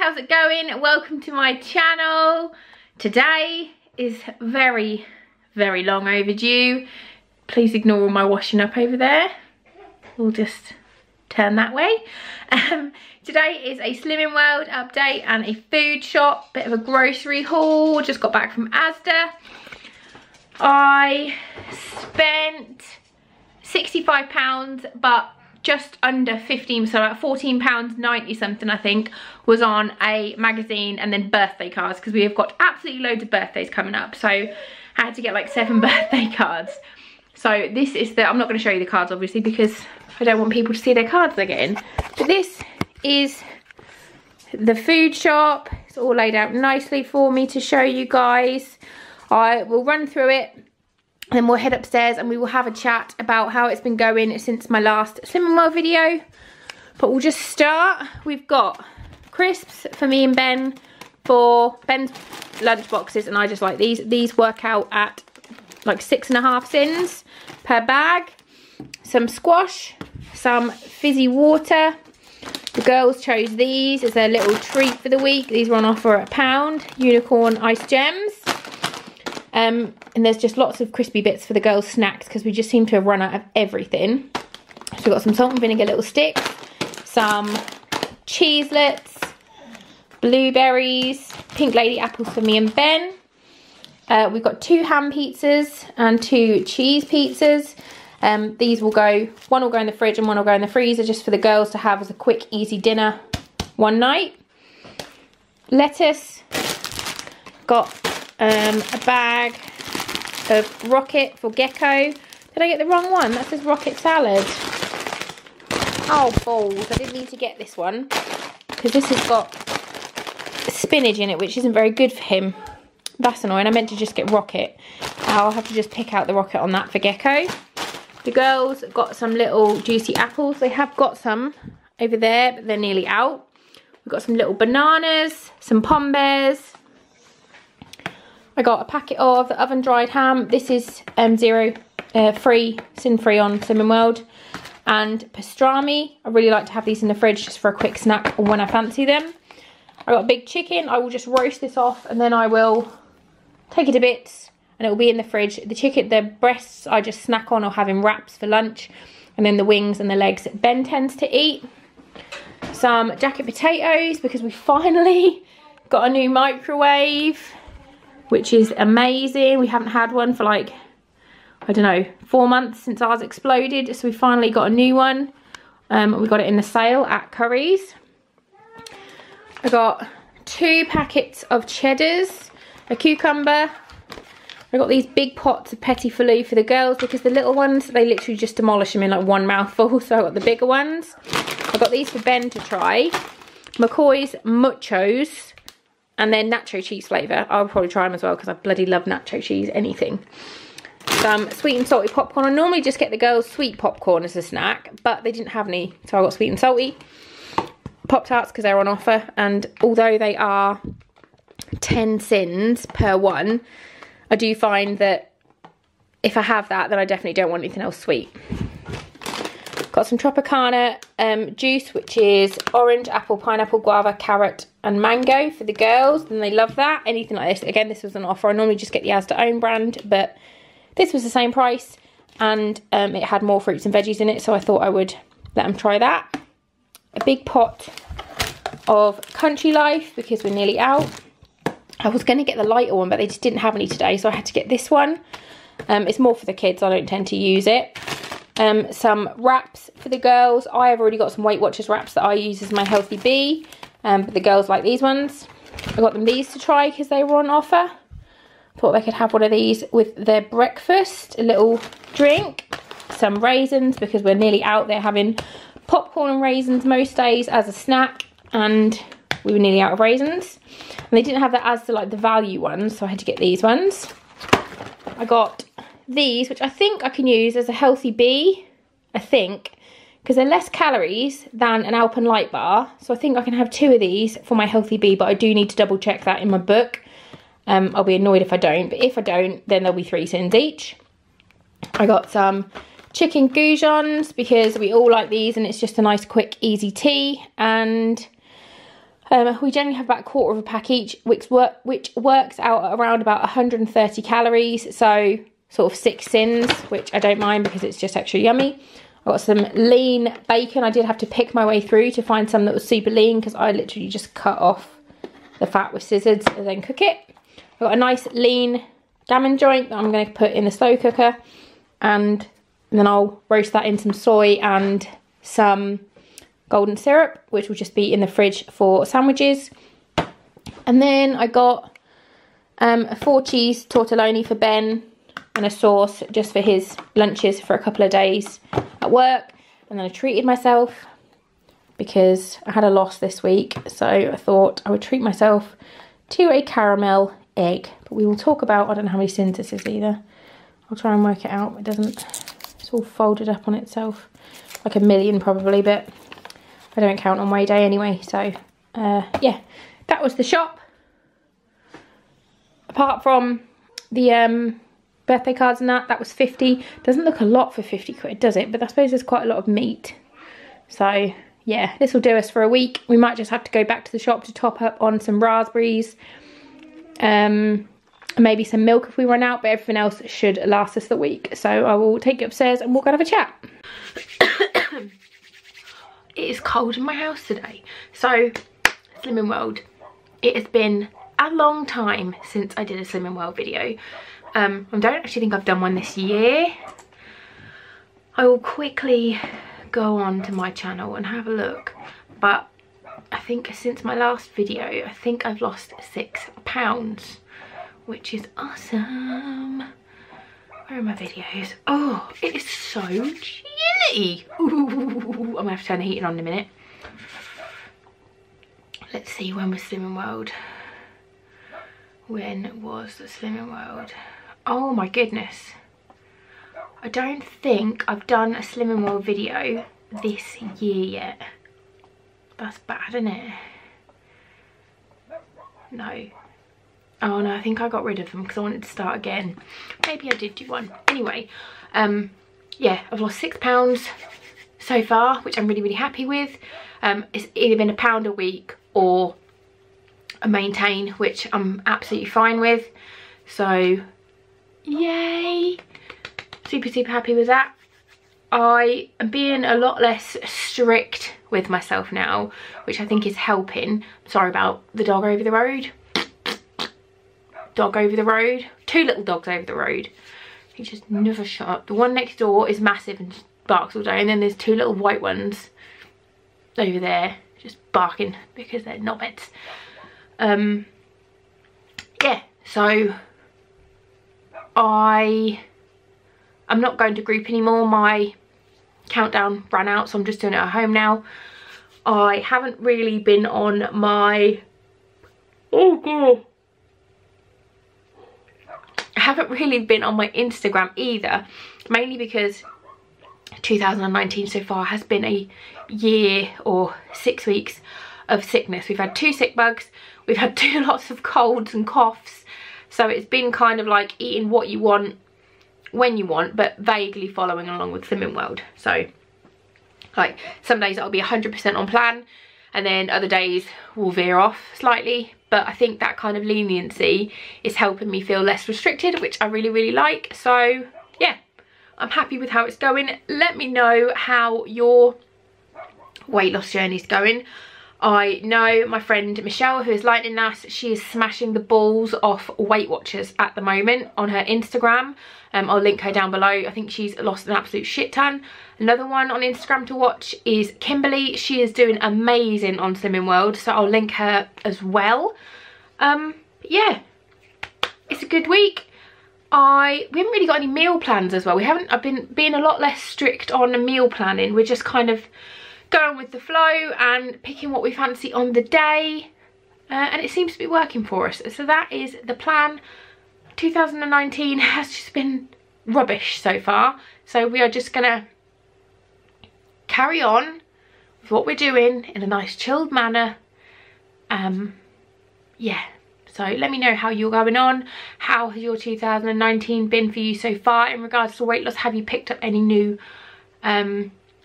how's it going? Welcome to my channel. Today is very long overdue. Please ignore all my washing up over there. We'll just turn that way. Today is a Slimming World update and a food shop, bit of a grocery haul. Just got back from Asda. I spent £65, but just under 15, so about £14.90 something I think, was on a magazine and then birthday cards, because we have got absolutely loads of birthdays coming up, so I had to get like 7 birthday cards. So this is the, I'm not going to show you the cards obviously because I don't want people to see their cards they're getting, but this is the food shop. It's all laid out nicely for me to show you guys. I will run through it. Then we'll head upstairs and we will have a chat about how it's been going since my last Slimming World video. But we'll just start. We've got crisps for me and Ben for Ben's lunch boxes, and I just like these. These work out at like 6.5 cents per bag. Some squash, some fizzy water. The girls chose these as their little treat for the week. These were on offer at £1. Unicorn ice gems. And there's just lots of crispy bits for the girls' snacks because we just seem to have run out of everything. So we've got some salt and vinegar little sticks, some cheeselets, blueberries, pink lady apples for me and Ben. We've got 2 ham pizzas and 2 cheese pizzas. These will go, one will go in the fridge and one will go in the freezer just for the girls to have as a quick, easy dinner one night. Lettuce, got a bag of rocket for gecko. Did I get the wrong one? That says rocket salad. Oh balls, I didn't need to get this one because this has got spinach in it, which isn't very good for him. That's annoying. I meant to just get rocket. I'll have to just pick out the rocket on that for gecko. The girls got some little juicy apples. They have got some over there, but they're nearly out. We've got some little bananas, some pombears. I got a packet of the oven dried ham. This is sin free on Slimming World. And pastrami. I really like to have these in the fridge just for a quick snack or when I fancy them. I got a big chicken. I will just roast this off and then I will take it to bits and it will be in the fridge. The chicken, the breasts I just snack on or have in wraps for lunch. And then the wings and the legs Ben tends to eat. Some jacket potatoes because we finally got a new microwave, which is amazing. We haven't had one for like, I don't know, 4 months since ours exploded. So we finally got a new one. We got it in the sale at Curry's. I got 2 packets of cheddars, a cucumber. I got these big pots of petit filet for the girls because the little ones, they literally just demolish them in like one mouthful. So I got the bigger ones. I got these for Ben to try. McCoy's Muchos. And then nacho cheese flavour. I'll probably try them as well because I bloody love nacho cheese, anything. Some sweet and salty popcorn. I normally just get the girls sweet popcorn as a snack, but they didn't have any, so I got sweet and salty. Pop-Tarts because they're on offer, and although they are 10 cents per one, I do find that if I have that, then I definitely don't want anything else sweet. Got some Tropicana juice, which is orange, apple, pineapple, guava, carrot and mango for the girls, and they love that. Anything like this. Again, this was an offer. I normally just get the Asda own brand, but this was the same price and it had more fruits and veggies in it, so I thought I would let them try that. A big pot of Country Life because we're nearly out. I was going to get the lighter one, but they just didn't have any today, so I had to get this one. It's more for the kids. I don't tend to use it. Some wraps for the girls. I have already got some Weight Watchers wraps that I use as my Healthy Bee, but the girls like these ones. I got them these to try because they were on offer. Thought they could have one of these with their breakfast, a little drink, some raisins because we're nearly out there having popcorn and raisins most days as a snack, and we were nearly out of raisins. And they didn't have that as to like the value ones, so I had to get these ones. I got these, which I think I can use as a Healthy Bee, I think, because they're less calories than an Alpen Light bar. So I think I can have 2 of these for my Healthy Bee, but I do need to double check that in my book. I'll be annoyed if I don't, but if I don't, then there'll be 3 cents each. I got some chicken goujons because we all like these and it's just a nice, quick, easy tea. And We generally have about a quarter of a pack each, which works out at around about 130 calories. So sort of 6 sins, which I don't mind because it's just extra yummy. I've got some lean bacon. I did have to pick my way through to find some that was super lean because I literally just cut off the fat with scissors and then cook it. I've got a nice lean gammon joint that I'm going to put in the slow cooker, and then I'll roast that in some soy and some golden syrup, which will just be in the fridge for sandwiches. And then I got a 4 cheese tortelloni for Ben and a sauce just for his lunches for a couple of days at work. And then I treated myself because I had a loss this week, so I thought I would treat myself to a caramel egg. But we will talk about, I don't know how many sins this is either. I'll try and work it out. It doesn't, it's all folded up on itself, like 1,000,000 probably, but I don't count on weigh day anyway. So yeah, that was the shop. Apart from the birthday cards and that was 50. Doesn't look a lot for 50 quid, does it? But I suppose there's quite a lot of meat. So yeah, this will do us for a week. We might just have to go back to the shop to top up on some raspberries. Maybe some milk if we run out, but everything else should last us the week. So I will take you upstairs and we'll go and have a chat. It is cold in my house today. So, Slimming World. It has been a long time since I did a Slimming World video. I don't actually think I've done one this year. I will quickly go on to my channel and have a look. But I think since my last video, I think I've lost 6 pounds, which is awesome. Where are my videos? Oh, it is so chilly. Ooh, I'm gonna have to turn the heating on in a minute. Let's see, when was Slimming World? When was the Slimming World? Oh my goodness. I don't think I've done a Slimming World video this year yet. That's bad, isn't it? No. Oh no, I think I got rid of them because I wanted to start again. Maybe I did do one. Anyway, yeah, I've lost 6 pounds so far, which I'm really, really happy with. It's either been £1 a week or a maintain, which I'm absolutely fine with. So, yay. Super, super happy with that. I am being a lot less strict with myself now, which I think is helping. Sorry about the dog over the road. Dog over the road. 2 little dogs over the road. He just never shut up. The one next door is massive and barks all day, and then there's 2 little white ones over there just barking because they're knobheads. Yeah, so I'm not going to group anymore. My countdown ran out, so I'm just doing it at home now. I haven't really been on my, oh god, I haven't really been on my Instagram either, mainly because 2019 so far has been a year or 6 weeks of sickness. We've had 2 sick bugs, we've had 2 lots of colds and coughs, so it's been kind of like eating what you want when you want, but vaguely following along with Slimming World. So like some days I'll be 100% on plan, and then other days will veer off slightly, but I think that kind of leniency is helping me feel less restricted, which I really, really like. So yeah, I'm happy with how it's going. Let me know how your weight loss journey is going. I know my friend Michelle, who is Lightning Nas, she is smashing the balls off Weight Watchers at the moment on her Instagram. I'll link her down below. I think she's lost an absolute shit ton. Another one on Instagram to watch is Kimberly. She is doing amazing on Slimming World, so I'll link her as well. Yeah, it's a good week. We haven't really got any meal plans as well. I've been being a lot less strict on meal planning. We're just kind of going with the flow and picking what we fancy on the day, and it seems to be working for us. So that is the plan. 2019 has just been rubbish so far, so we are just gonna carry on with what we're doing in a nice chilled manner. Yeah, so let me know how you're going on. How has your 2019 been for you so far in regards to weight loss? Have you picked up any new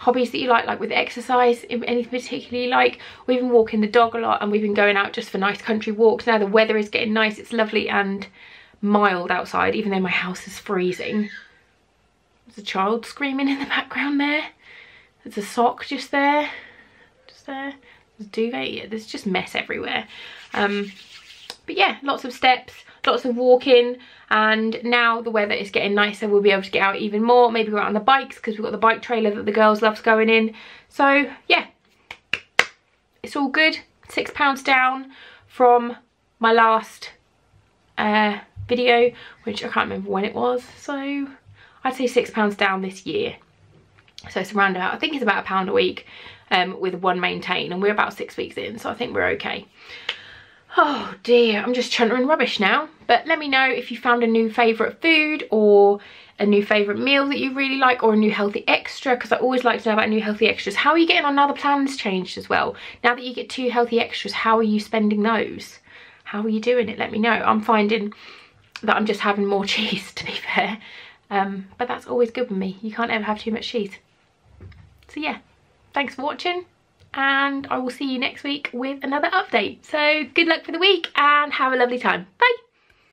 hobbies that you like with exercise, anything particularly you like. We've been walking the dog a lot, and we've been going out just for nice country walks. Now the weather is getting nice, it's lovely and mild outside, even though my house is freezing. There's a child screaming in the background there. There's a sock just there. There's a duvet. Yeah, there's just mess everywhere. But yeah, lots of steps, lots of walking, and now the weather is getting nicer, we'll be able to get out even more. Maybe go out on the bikes, because we've got the bike trailer that the girls loves going in. So yeah, it's all good. £6 down from my last video, which I can't remember when it was, so I'd say £6 down this year. So it's around about, I think it's about £1 a week with one maintain, and we're about 6 weeks in, so I think we're okay. Oh dear, I'm just chuntering rubbish now. But let me know if you found a new favourite food, or a new favourite meal that you really like, or a new healthy extra, because I always like to know about new healthy extras. How are you getting on now the plan's changed as well? Now that you get 2 healthy extras, how are you spending those? How are you doing it? Let me know. I'm finding that I'm just having more cheese, to be fair. But that's always good with me. You can't ever have too much cheese. So yeah, thanks for watching, and I will see you next week with another update. So good luck for the week and have a lovely time. Bye.